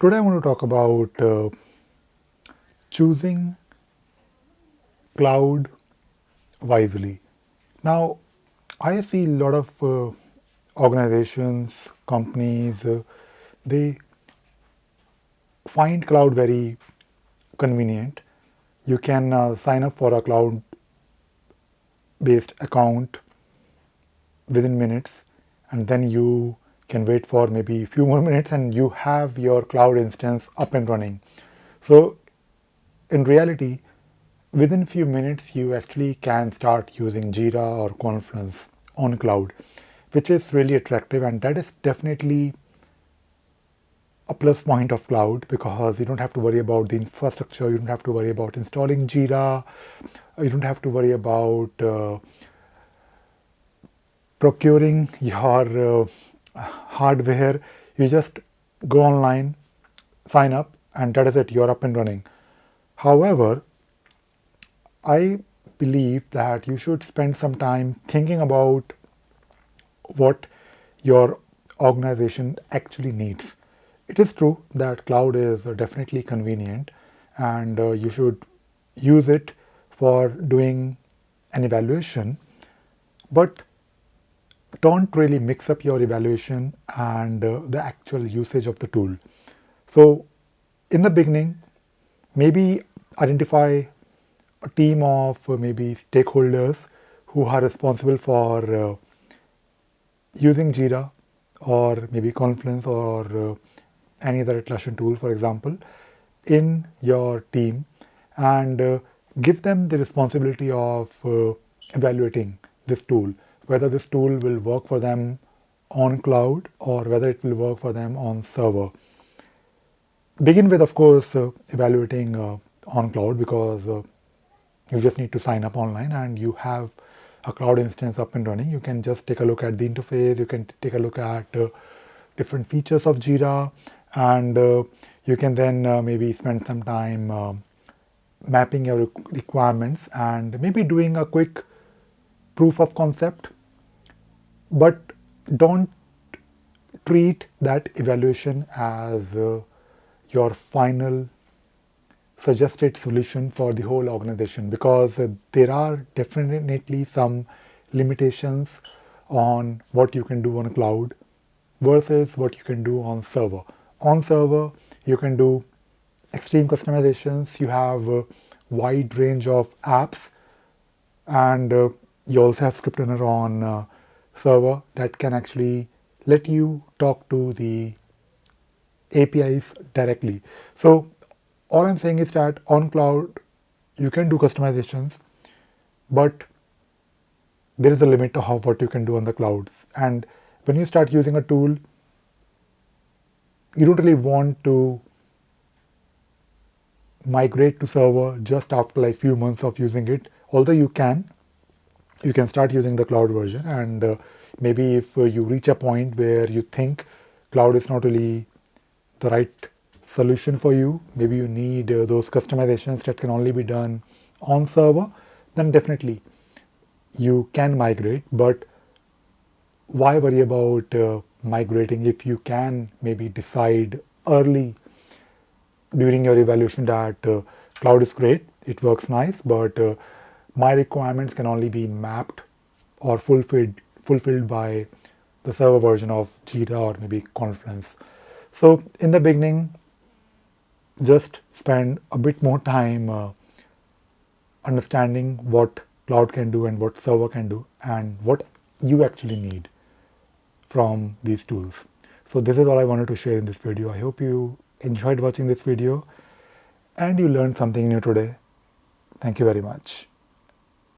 Today I want to talk about choosing cloud wisely. Now, I see a lot of organizations, companies, they find cloud very convenient. You can sign up for a cloud based account within minutes, and then you can wait for maybe a few more minutes and you have your cloud instance up and running. So in reality, within few minutes you actually can start using Jira or Confluence on cloud, which is really attractive, and that is definitely a plus point of cloud because you don't have to worry about the infrastructure, you don't have to worry about installing Jira, you don't have to worry about procuring your hardware. You just go online, sign up, and that is it, you're up and running. However, I believe that you should spend some time thinking about what your organization actually needs. It is true that cloud is definitely convenient, and you should use it for doing an evaluation, but don't really mix up your evaluation and the actual usage of the tool. So, in the beginning, maybe identify a team of maybe stakeholders who are responsible for using Jira or maybe Confluence or any other Atlassian tool, for example, in your team, and give them the responsibility of evaluating this tool, whether this tool will work for them on cloud or whether it will work for them on server. Begin with, of course, evaluating on cloud because you just need to sign up online and you have a cloud instance up and running. You can just take a look at the interface, you can take a look at different features of Jira, and you can then maybe spend some time mapping your requirements and maybe doing a quick proof of concept. But don't treat that evaluation as your final suggested solution for the whole organization, because there are definitely some limitations on what you can do on cloud versus what you can do on server. On server, you can do extreme customizations, you have a wide range of apps, and you also have script runner on server that can actually let you talk to the APIs directly. So all I'm saying is that on cloud, you can do customizations, but there is a limit to what you can do on the clouds. And when you start using a tool, you don't really want to migrate to server just after like few months of using it. Although you can start using the cloud version, and maybe if you reach a point where you think cloud is not really the right solution for you, maybe you need those customizations that can only be done on server, then definitely you can migrate. But why worry about migrating if you can maybe decide early during your evaluation that cloud is great, it works nice, but my requirements can only be mapped or fulfilled by the server version of Jira or maybe Confluence. So in the beginning, just spend a bit more time understanding what cloud can do and what server can do and what you actually need from these tools. So this is all I wanted to share in this video. I hope you enjoyed watching this video and you learned something new today. Thank you very much.